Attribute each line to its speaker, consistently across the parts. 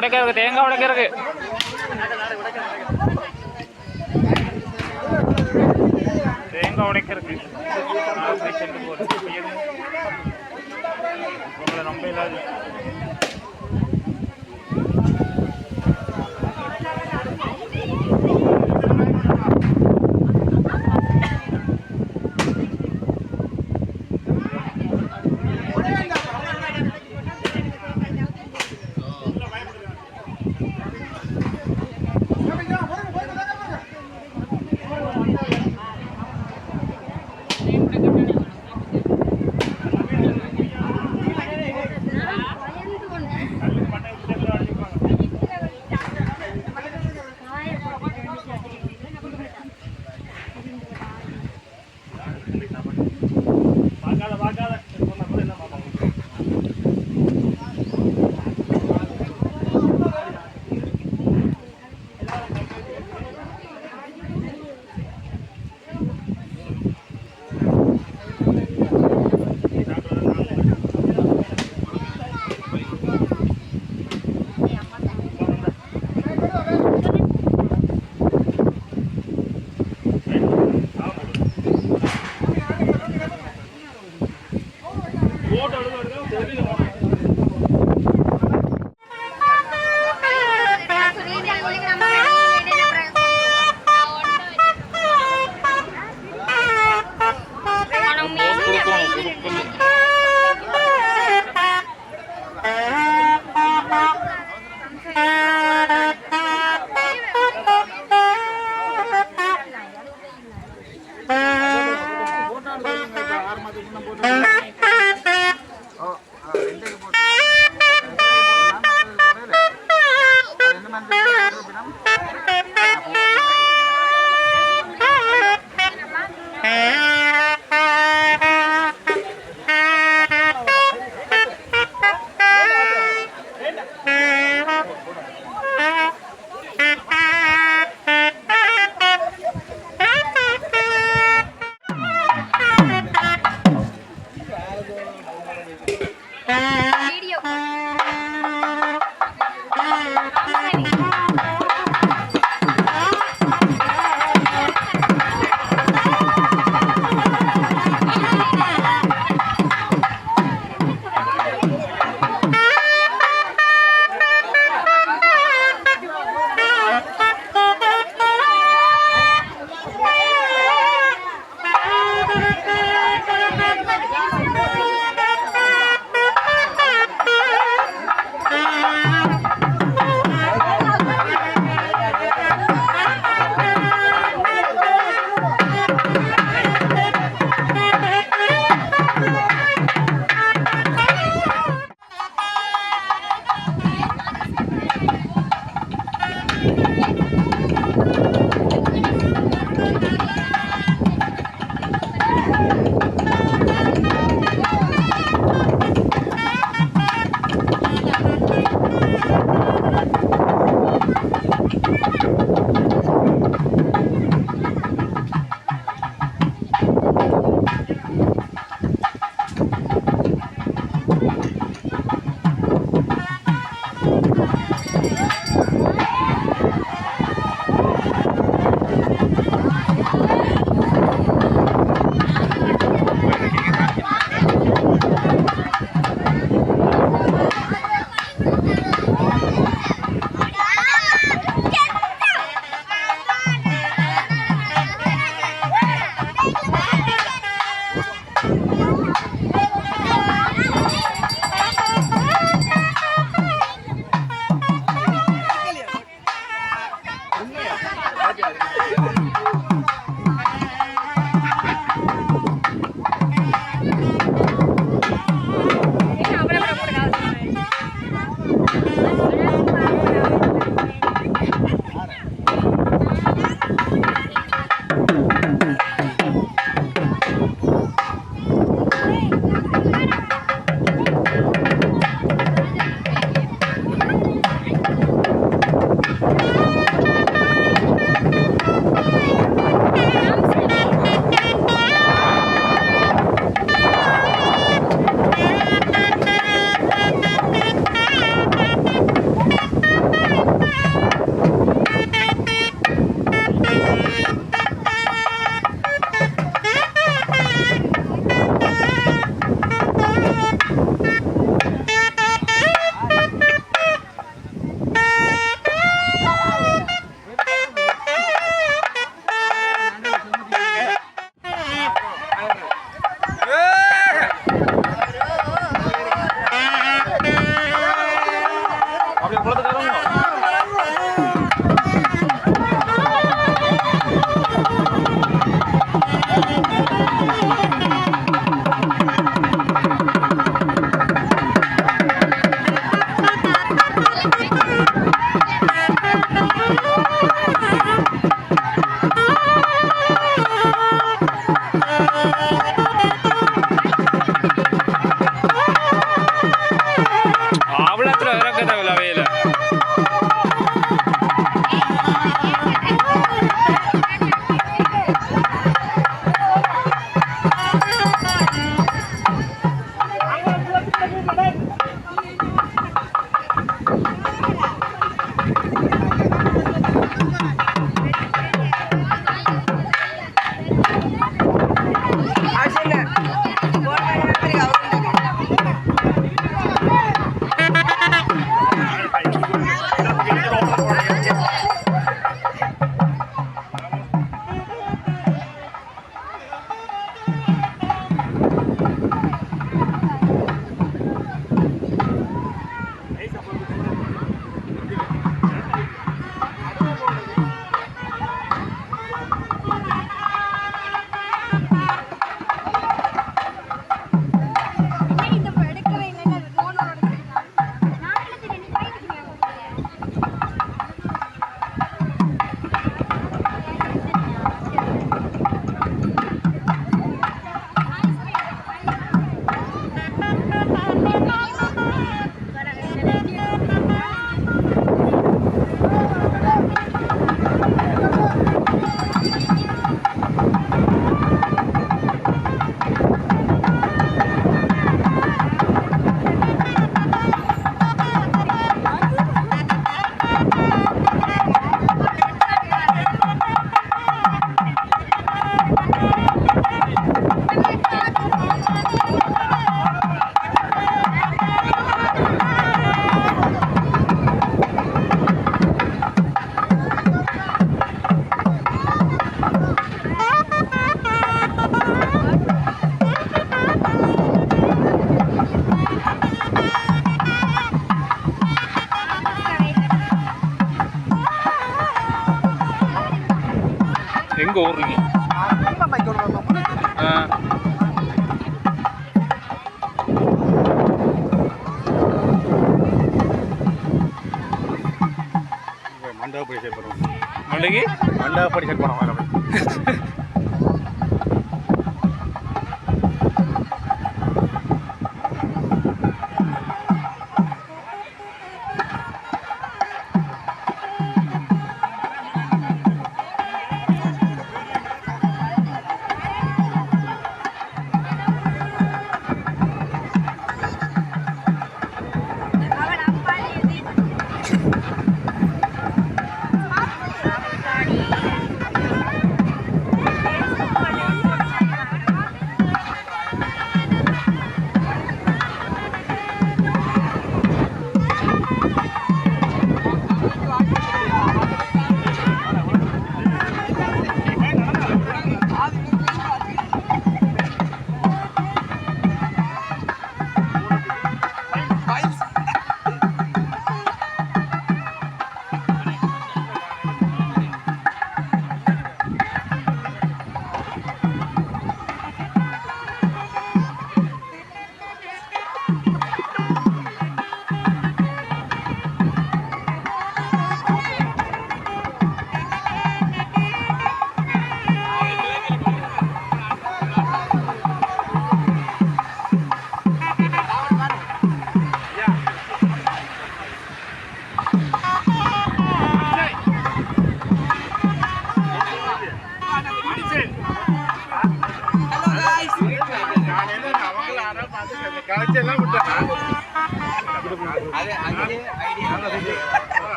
Speaker 1: உடைக்க இருக்கு தேங்காய் உடைக்க இருக்கு. தேங்காய் உடைக்க இருக்கு. உங்களை நம்ப இல்லாது. எங்கே ஓடுறீங்க?
Speaker 2: மண்டபப்படி செட் பண்ணுவோம்.
Speaker 1: மண்டகி
Speaker 2: மண்டபப்படி செட் பண்ணுவோம்.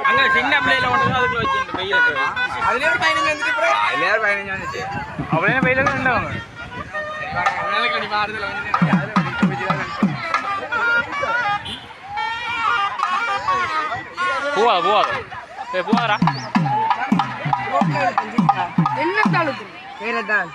Speaker 1: அங்க சின்ன பிள்ளையில ஒன்று அதுக்குள்ள வச்சு வெயில் அதுல ஒரு 15 வந்துட்டு அதுல ஒரு 15 வந்துச்சு அவளே வெயில நின்றவங்க கடி மாறுதல வந்து போவாதா
Speaker 3: என்ன தாளுக்கு வேறதான்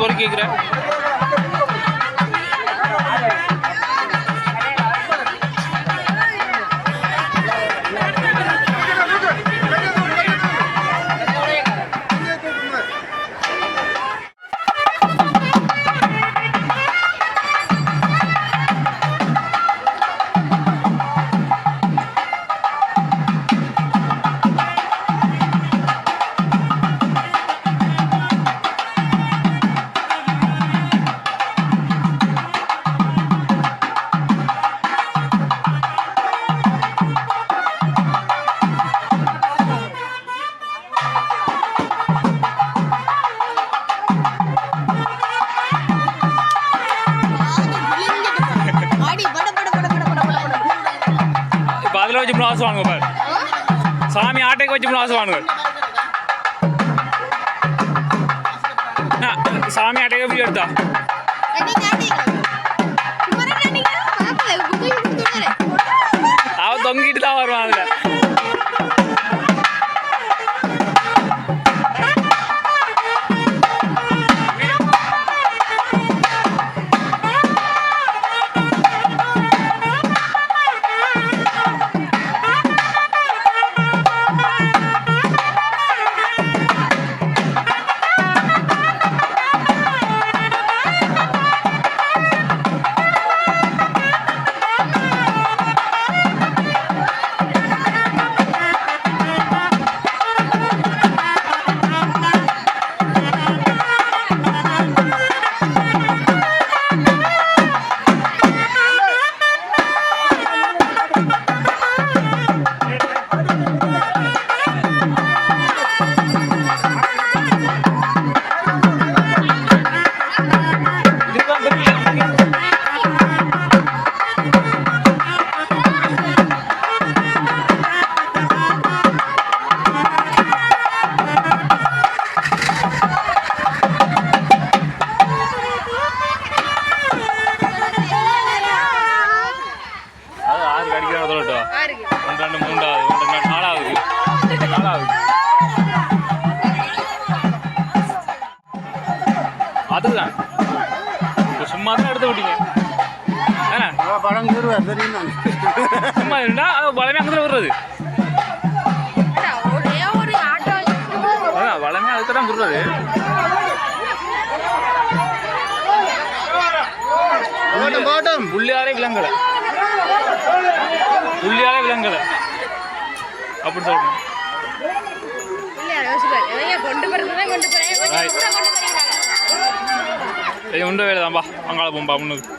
Speaker 4: பொறுக்கி கேட்குறேன். இப்போ அதில் வச்சு மூணு ஆசை வாங்க பாரு. சாமி ஆட்டைக்கு வச்சு மூணு ஆசை வாங்க. சாமி ஆட்டைக்கு எப்படி எடுத்தா அவ தொங்கிட்டு தான் வருவான் அதில். அதுதான் சும்மா தான் எடுத்து விட்டீங்க. சும்மா இருந்தா வளமே அங்கே விடுறது. வளமே அதுக்கு தான் விடுறது. புள்ளியாரே விலங்கலை, புள்ளியாரே விலங்கலை அப்படி சொல்லணும். உண்ட வேலை தான்பா. அங்காள போம்பா முன்னுக்கு.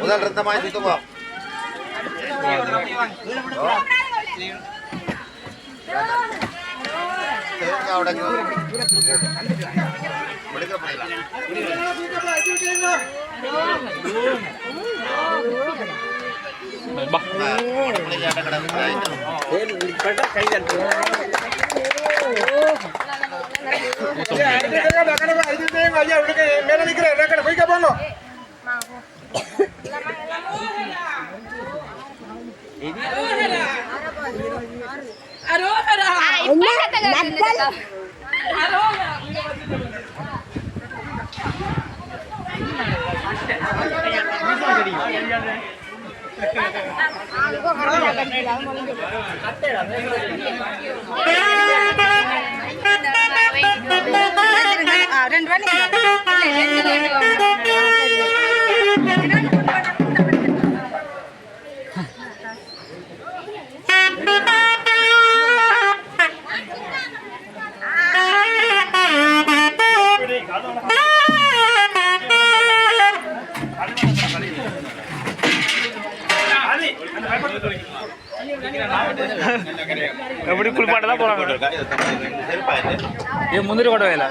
Speaker 2: முதல் ரத்தமாய் சுத்தமா மேல நிக்கிறேன் போய்க்க போங்க.
Speaker 4: எப்படி குளிப்பாட்ட தான் போறாங்க. ஏன் முந்திரி கொட்ட வேலை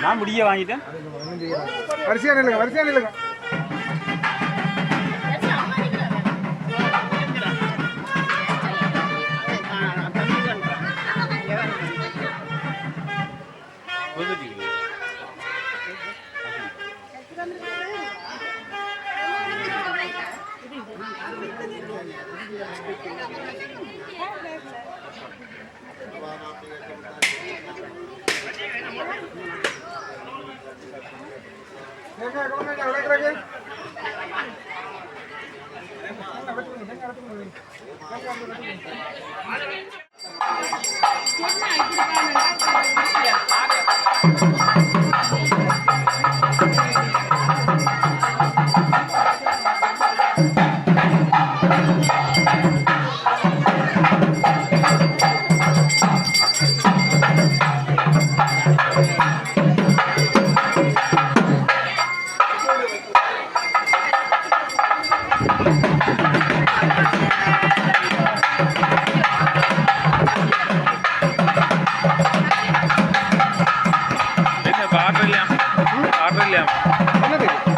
Speaker 4: நான் முடிய வாங்கிட்டேன்.
Speaker 2: வரிசையா நில்லுங்க, வரிசையா நில்லுங்க. தேங்காய் கொஞ்சம் உடைக்கிறக்கு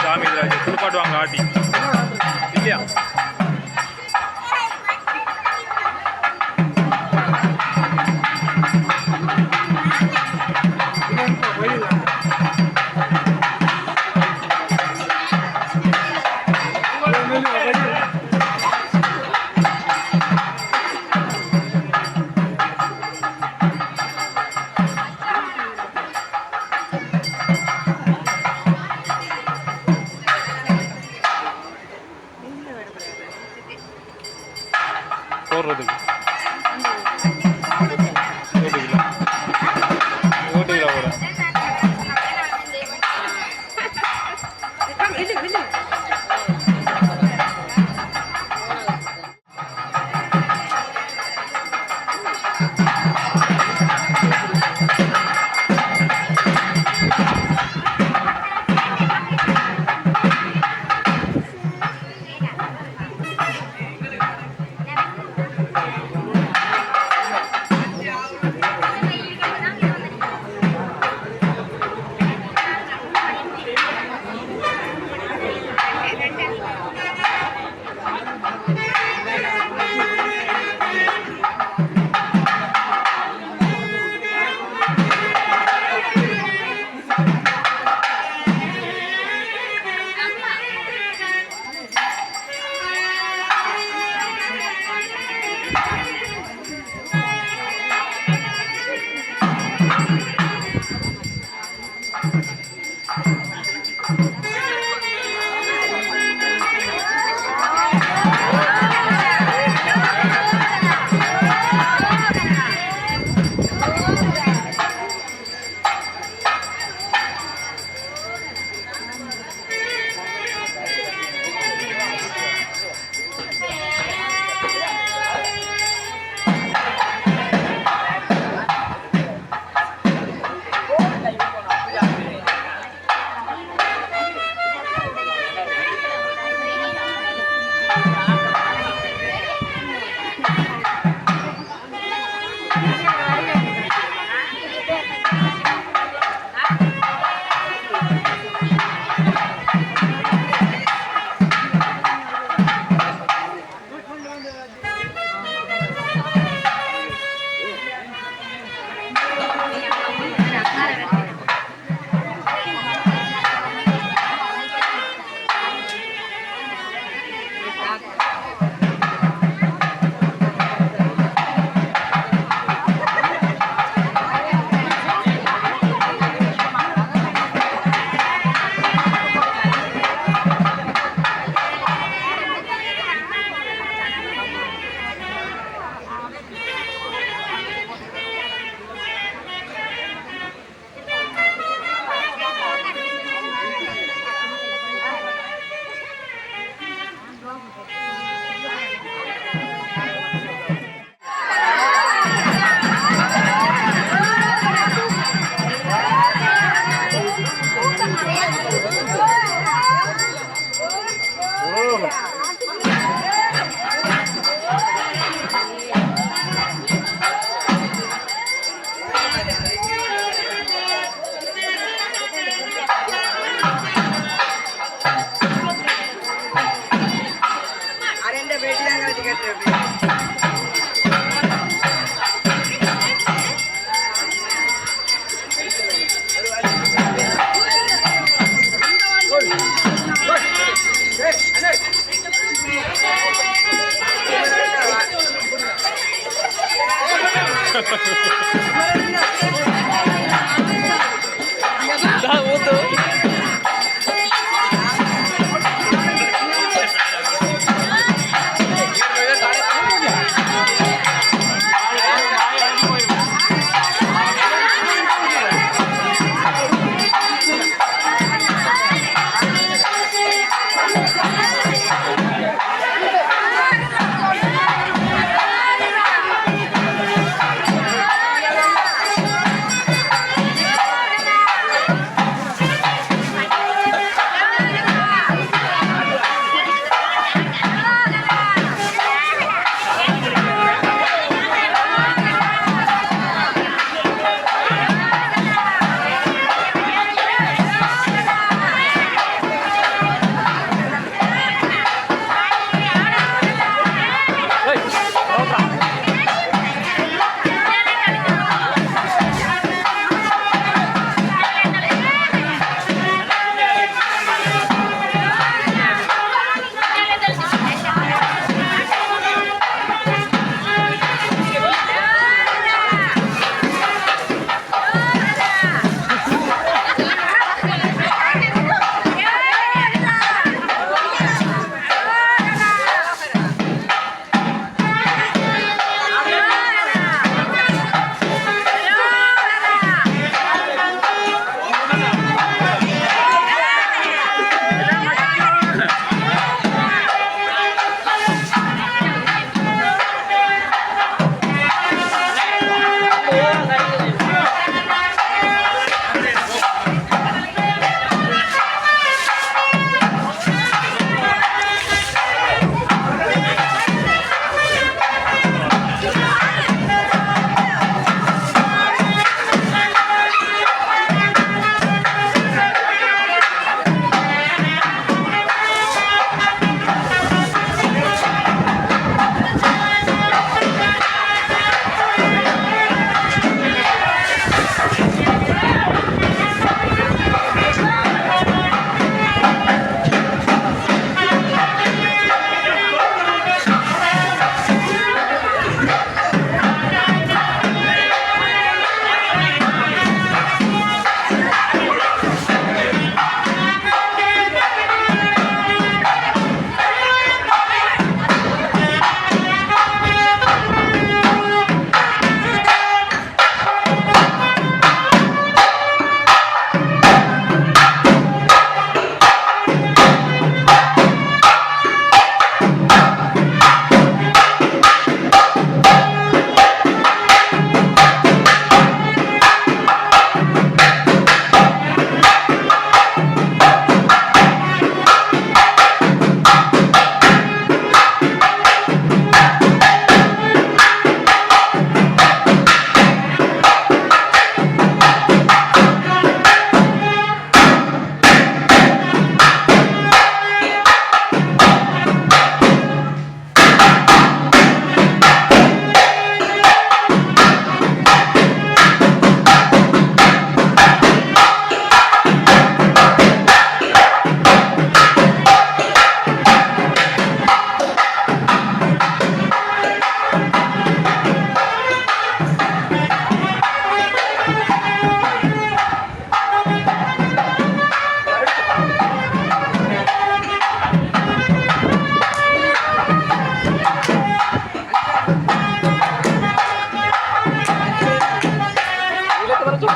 Speaker 4: சாமி குளிப்பாட்டுவாங்க ஆட்டி இல்லையா போடுறதுக்கு ஓட்டுக்கலாம் கூட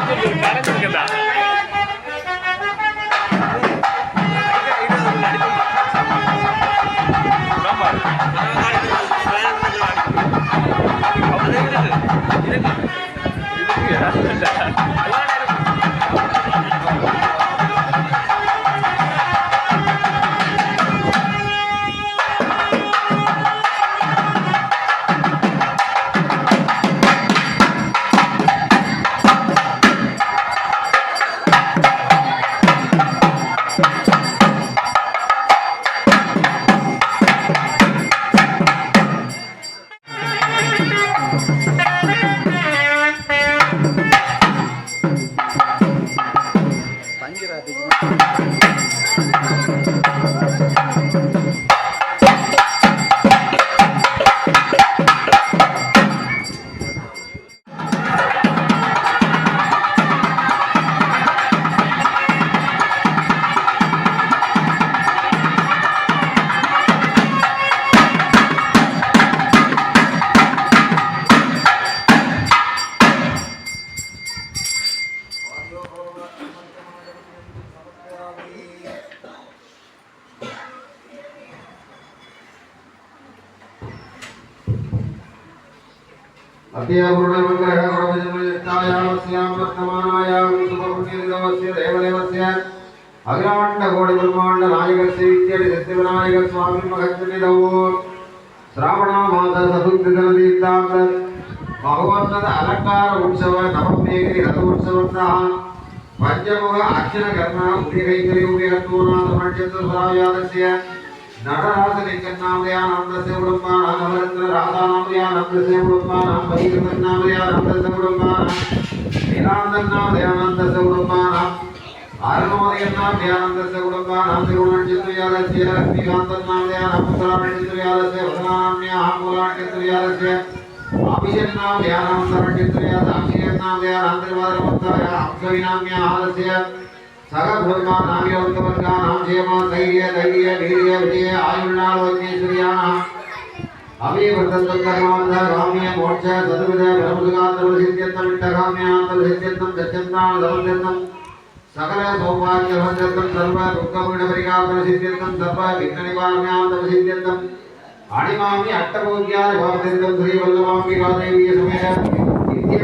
Speaker 4: கலந்துருக்கா
Speaker 2: अखिलांड ब्रह्मांड नायक सिद्धि विनायक स्वामी महत्व श्रावण मास चतुर्दश भगवत अलंकार उत्सव नवमेघि रथोत्सव पंचमुख अक्षर कर्ण उदयकैतरी उदयत्वनाथ पंचतुरायादस्य நடராசனிக்கநாமயானந்தஸ்ய உடம்பான நவரத்ன ராதாநாமயானந்தஸ்ய உடம்பான பரிகிருதநாமயானந்தஸ்ய உடம்பான நீலாந்தநாமயானந்தஸ்ய உடம்பான ஆரணோதயநாமயானந்தஸ்ய உடம்பான திருகுணஞ்சித்ரயாதஸ்ய லக்ஷ்மிகாந்தநாமயானந்தஸ்ய வதனாம்யாஹ மூலாண்யத்ரயாதஸ்ய அபிஷன்னாமயானந்தஸ்ய அபிஷன்னாமயானந்தஸ்ய அம்சவினாம்யாஹதஸ்ய சகபுர்மா நாமியோத்தவர்கா நாம் ஜெயமா தைரிய தைரிய வீரிய விஜய ஆயுள்நாளோஜ்ஞேஸ்வரியானாம் அபிவர்த்தந்தம் கர்மாவந்த காமிய மோட்ச சதுவித பிரமுகாந்தம் சித்தியந்தம் இட்டகாமியாந்தம் சித்தியந்தம் சத்தியந்தாம் சமந்தம் சகல சௌபாகிய சமந்தம் சர்வ துக்கமிட பரிகாபன சித்தியந்தம் சர்வ விக்ன நிவாரணாந்தம் சித்தியந்தம் அணிமாமி அட்டபோக்யார பாவதந்தம் ஸ்ரீ வல்லமாம்பி காதேவிய சமேத நித்ய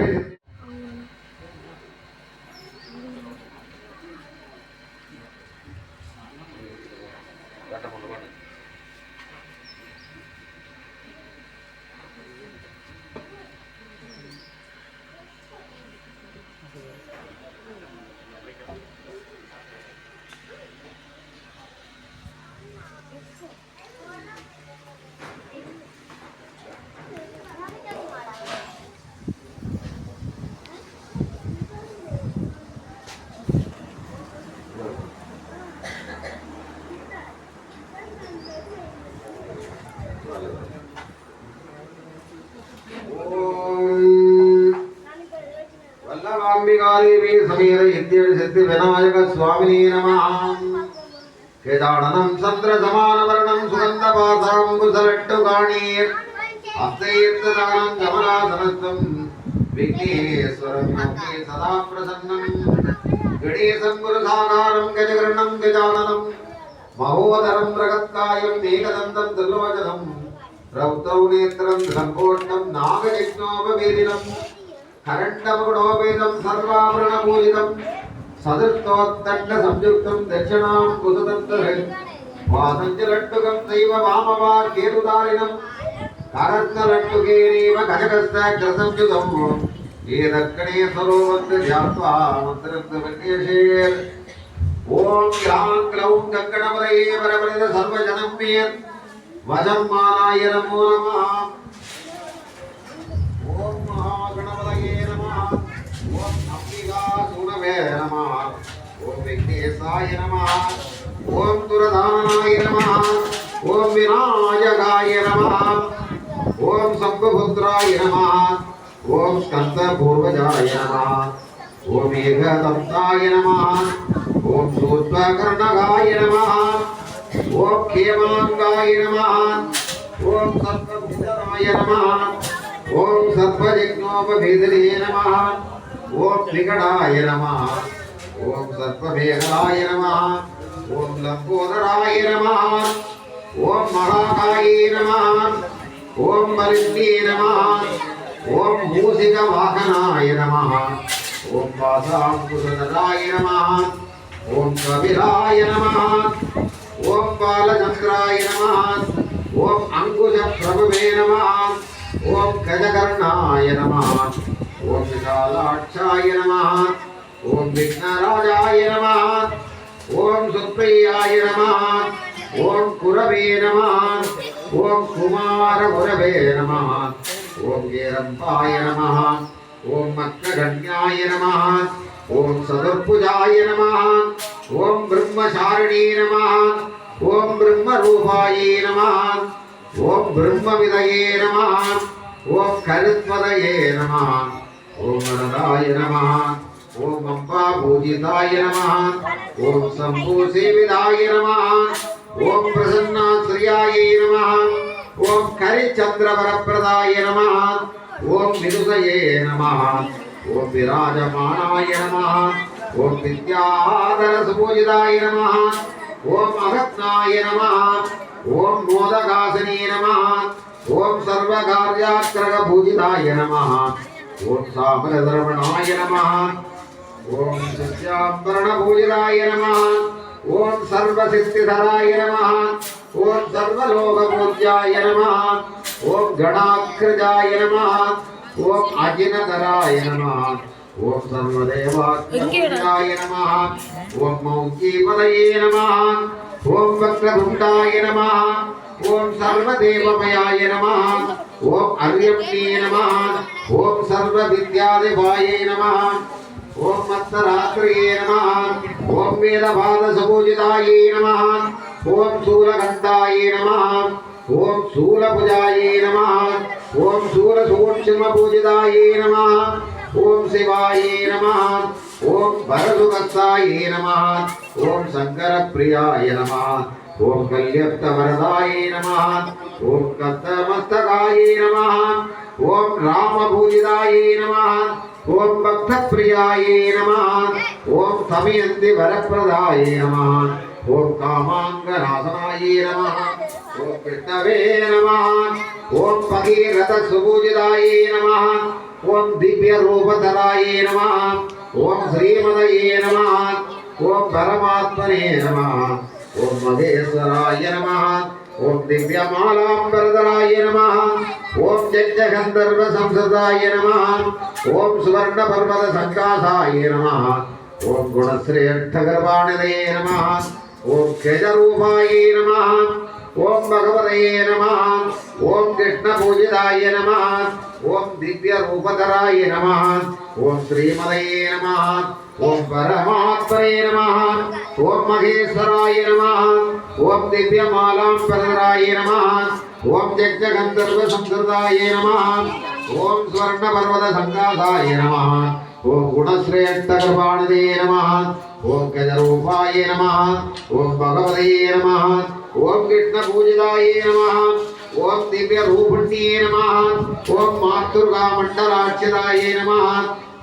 Speaker 2: वल्लभाम्बिकादेवी समेत सिद्धि विनायक स्वामिने नमः केदाननं चंद्र समानवर्णं सुगन्धपासाम्बुसलट्टुकाणीर् हस्तैर्ददानं कमलासनस्थं विघ्नेश्वरं नौके सदा प्रसन्नं गणेशं गुरुसाकारं गजकर्णं गजाननं महोदरं मृगत्कायं मेघदन्तं त्रिलोचनं रौद्रौ नेत्रं संकोष्ठं नागयज्ञोपवेदिनं करण्डमगुणोपेदं सर्वाभरणपूजितं सदृष्टोत्तण्ड संयुक्तं दक्षिणां कुसुतन्तरं वासञ्जलट्टुकं दैव वामवा केतुदारिणं करत्नलट्टुकेनैव गजकस्ताग्रसंयुतं ये दक्षिणे सरोवन्त ध्यात्वा मन्त्रं ओम ग्रां ग्लौं गङ्गणपतये वरवरद सर्वजनं मे वजं मानाय नमो नमः ओम महागणपतये नमः ओम अंबिकासूनवे नमः ओम विघ्नेशाय नमः ओम दुर्धानाय नमः ओम विनायकाय नमः ओम शम्भुपुत्राय नमः ओम स्कन्दपूर्वजाय नमः ओम एकदन्ताय नमः ओम सूर्पकर्णकाय नमः ओम क्षेमांगाय नमः ओम सर्वभूताय नमः ओम सर्वजिज्ञोपभेदने नमः ஓம் விகடாய நமः ஓம் சர்ப்பமேகலாய நமः ஓம் லம்போதராய நமः ஓம் மகாகாயே நமः ஓம் பலிஷ்டே நமः ஓம் மூசிக வாகனாய நமः ஓம் வாசாங்குசதராய நமः ஓம் கபிலாய நமः ஓம் பாலச்சந்திராய நமः ஓம் அங்குஷ பிரபவே நமः ஓம் கஜகர்ணாய நமः ஓம் விசாலாட்சாய நமः ஓம் விக்னராஜாய நமः ஓம் சுப்ரியாய நமः ஓம் குரவே நமः ஓம் குமார குரவே நமः ஓம் ஏரம்பாய நமः ஓம் மக்னகண்யாய நமः ஓம் சதுர்புஜாய நமः ஓம் பிரம்மசாரிணே நமः ஓம் பிரம்மரூபாயே நமः ஓம் பிரம்மவிதயே நமः ஓம் கருத்வதயே நமः ஓம் வரதாய நமः ஓம் அம்பா பூஜிதாய நமः ஓம் சம்பூ சேவிதாய நமः ஓம் பிரசன்னா ஸ்ரீயாயே நமः ஓம் கரிச்சந்திரவரப்பிரதாய நமः ஓம் விதுசயே நமः ஓம் விராஜமானாய நமः ஓம் வித்யாதர சுபூஜிதாய நமः ஓம் அகத்னாய நமः ஓம் மோதகாசனே நமः ஓம் சர்வகார்யாக்கிரக பூஜிதாய நமः ஓம் சாமரதர்மணாய நமः ஓம் சத்யாம்பரண பூஜிதாய நமः ஓம் சர்வசித்திதராய நமः ஓம் சர்வலோக பூஜ்யாய நமः ஓம் கணாக்கிரஜாய நமः ஓம் அஜினதராய நமः ஓம் சர்வதேவாத்மஜாய நமः ஓம் மௌஞ்சீபதயே நமः ஓம் வக்ரதுண்டாய நமः ஓம் சர்வதேவமயாய நமः ஓம் அர்யம்யே நமः ஓம் சர்வவித்யாதிபாயே நமः ஓம் மத்தராத்ரியே நமः ஓம் வேதபாதசபூஜிதாயே நமः ஓம் சூலகண்டாயே நமः ஓம் சூலபுஜாயே நமः ஓம் சூலசூட்சுமபூஜிதாயே நமः ஓம் சிவாயே நமः ஓம் பரசுகத்தாயே நமः ஓம் சங்கரப்பிரியாய நமः ஓம் கல்யப்தவரதாயே நமः ஓம் கத்தமஸ்தகாயே நமः ஓம் ராமபூஜிதாயே நமः ஓம் பக்தப்பிரியாயே நமः ஓம் தமயந்தி வரப்பிரதாயே நமः ஓம் காமாங்கநாசனாயே நமः ஓம் கிருஷ்ணவே நமः ஓம் பகீரத சுபூஜிதாயே நமः ஓம் திவ்ய ரூபதராயே நமः ஓம் ஸ்ரீமதயே நமः ஓம் பரமாத்மனே நமः ஓம் மகேஸ்வராய நமः ஓம் திவ்யமாலாம்பரதராய நமः ஓம் ஜஜ்ஜகந்தர்வ சம்சதாய நமः ஓம் சுவர்ண பர்வத சங்காசாய நமः ஓம் குணஸ்ரேஷ்டகர்வாணிதயே நமः ஓம் கேஜரூபாயே நமः ஓம் பகவதயே நமः ஓம் கிருஷ்ணபூஜிதாய நமः ஓம் திவ்ய ரூபதராய நமः ஓம் ஸ்ரீமதயே நமः ஓம் பரமாத்மனே நமः ஓம் மகேஸ்வராய நமः ஓம் திவ்யமாலாம்பரதராய நமः ஓம் ஜஜ்ஜகந்தர்வ சம்ஸ்கிருதாய நமः ஓம் ஸ்வர்ண பர்வத சங்காசாய நமः ஓம் குணஸ்ரேஷ்டகர்வாணிதே நமः ஓம் கஜரூபாய நமः ஓம் பகவதயே நமः ஓம் கிருஷ்ணபூஜிதாயே நமः ஓம் திவ்ய ரூபிண்யே நமः ஓம் மாதுர்கா மண்டலாட்சிதாயே நமः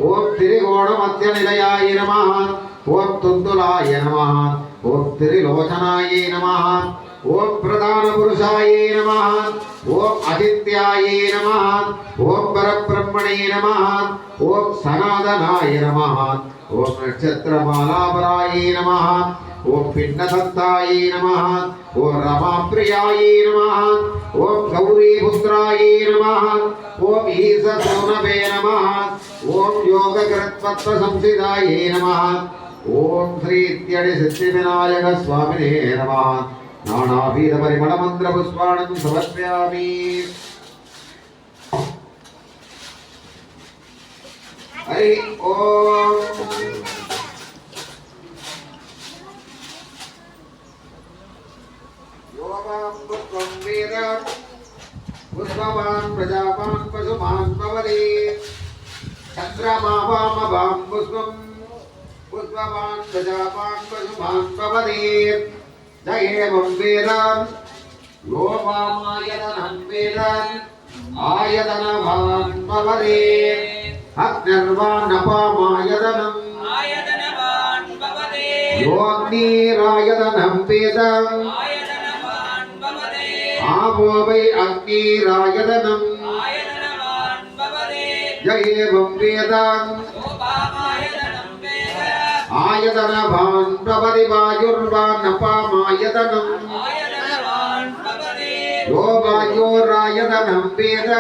Speaker 2: ஓம் திரிகோண மத்திய நிலையாய நமः ஓம் துந்துலாய நமः ஓம் திரிலோச்சனாயே நமः ஓம் பிரதான புருஷாயே நமः ஓம் ஆதித்யாயே நமः ஓம் பரபிரம்மணே நமः ஓம் சனாதனாய நமः ஓம் நட்சத்திரமாலாபராயே நமः ஓம் பின்னதந்தாயே நமः ஓம் ரமாப்ரியாயே நமः ஓம் கௌரிபுத்ராயே நமः ஓம் ஈசசோனவே நமः ஓம் யோககிருத்பத்ர சம்சிதாயே நமः ஓம் ஸ்ரீ இத்யடி சித்திவிநாயக சுவாமினே நமः நானாபீத பரிமள மந்திர புஷ்பாணம் சமர்ப்பயாமி. ஹரி ஓம். யோகாம் புஷ்பம் வேத புஷ்பவான் பிரஜாவான் பசுமான் பவதே சந்திரமாவாமபாம் புஷ்பம் புஷ்பவான் பிரஜாவான் பசுமான் பவதே ஜயேவம் வேதம் யோமாயதனம் வேதம் ஆயதனவான் பவதே अग्निर्वाणपामायतनम् योऽग्निरायतनं वेदम् आपो वै अग्निरायतनम् य एवं वेद आयतनवान् भवति वायुर्वाणपामायतनम् यो वायोरायतनं वेद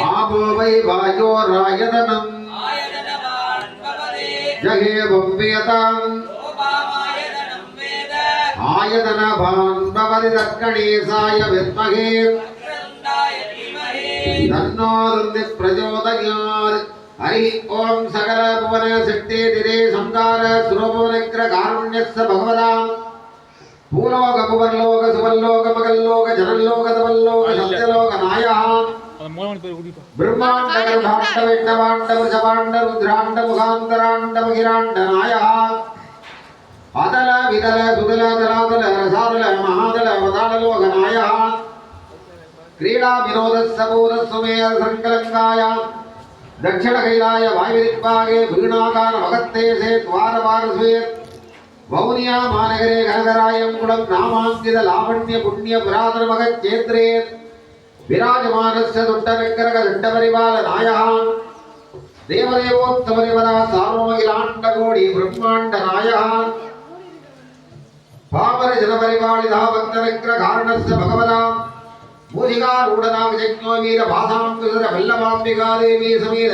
Speaker 2: आपो वै वायोरायतनम् य एवं वेद आयतनवान् भवति तत्कणेशाय विद्महे तन्नो रुद्रः प्रचोदयात्। हरि ओम सकल भुवन शक्ति दिरे संकार सुरभुवनग्र कारुण्यस्य भगवता भूलोक भुवनलोक सुवल्लोक मगल्लोक जनल्लोक तवल्लोक सत्यलोक नायः ब्रह्मांड गर्भांड विष्णवांड वृषभांड रुद्रांड मुखांतरांड मगिरांड नायः अतल वितल सुतल तलातल रसातल महातल वदालोक नायः क्रीडा विनोद सबूर सुमेय संकलंकाय दक्षिण कैलाय वायुदिक्पागे वीणाकार भगत्ते से द्वार पार्श्वे वौनिया मानगरे घनगरायं कुलं नामांकित लावण्य पुण्य पुरातन मगत क्षेत्रे विराजमानस्य दुट्टनकरक दण्डपरिवाल नायः देवदेवोत्तमदेवता सार्वमगिलाण्डकोटि ब्रह्माण्ड नायः पावर जनपरिपालितः भक्तनग्र कारणस्य भगवता मूषिकारूढनाम यज्ञो वीर भासां कुसर वल्लभाम्बिका देवी समेत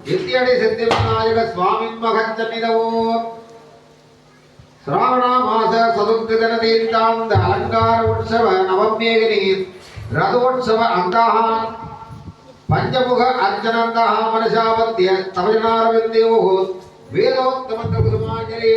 Speaker 2: नित्यडि सिद्धिविनायक स्वामिन् महच्चनिदवो श्रावण मास चतुर्दशन तीर्थान्त अलंकार उत्सव नवम्येगिनी रथोत्सव अंतः पंचमुख अर्चनंतः मनसापत्य तवजनारविंदेवो वेदोत्तम कुसुमांजलि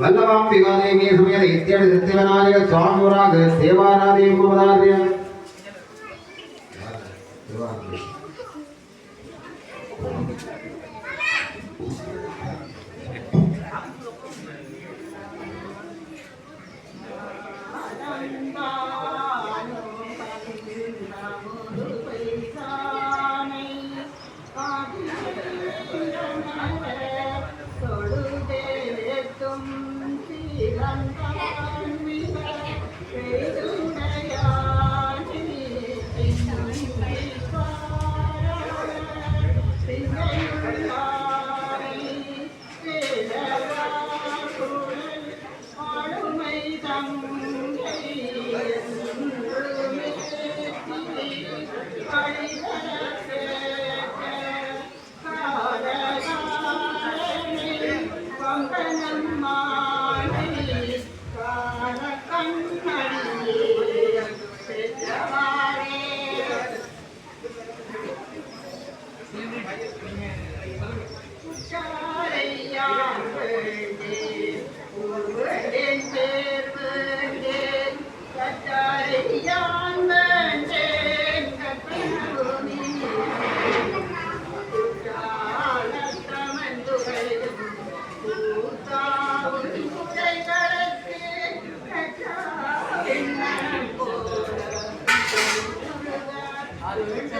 Speaker 2: वल्लभाम्बिका देवी समेत इत्यडि सिद्धिविनायक स्वामिवराग देवाराधेव मदार्य
Speaker 5: Thank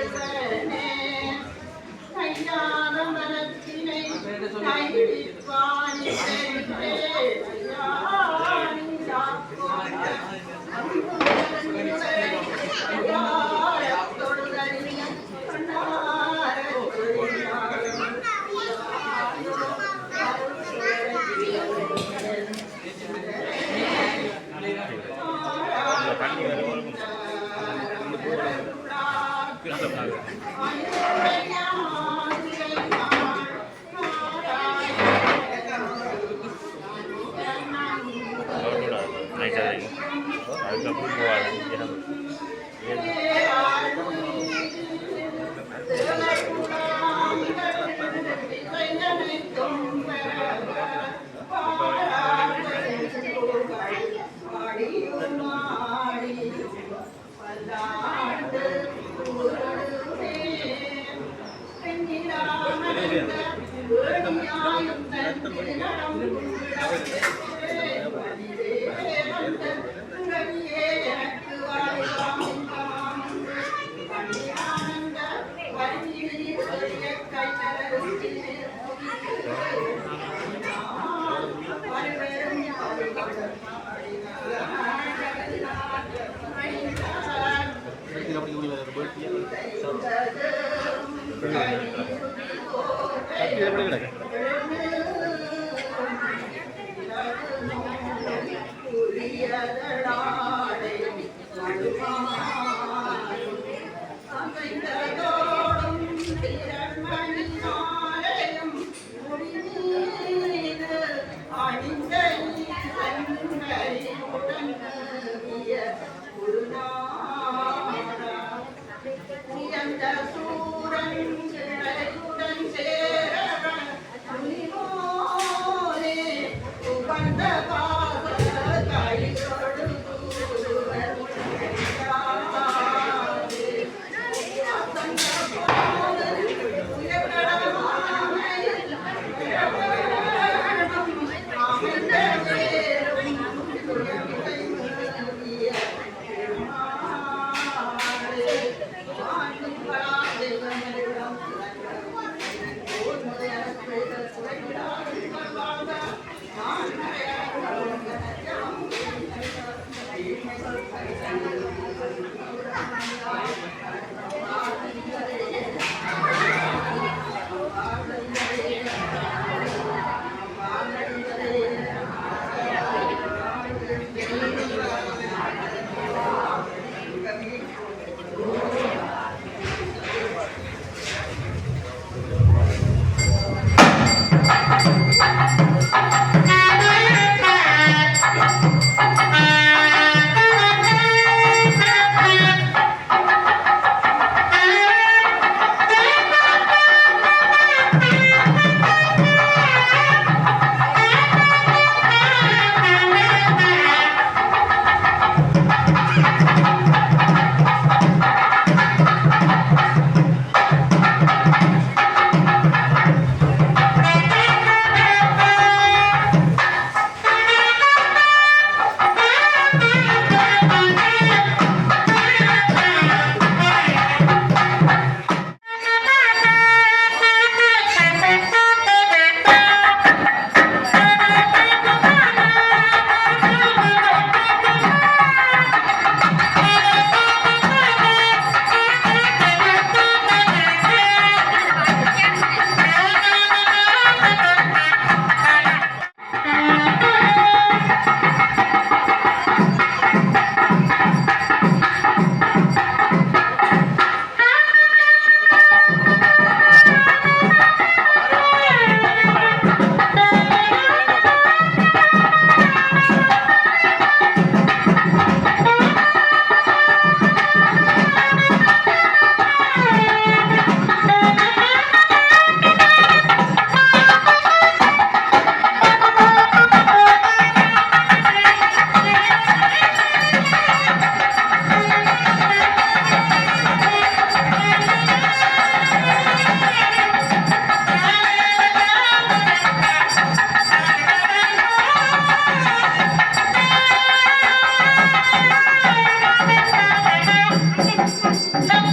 Speaker 5: you.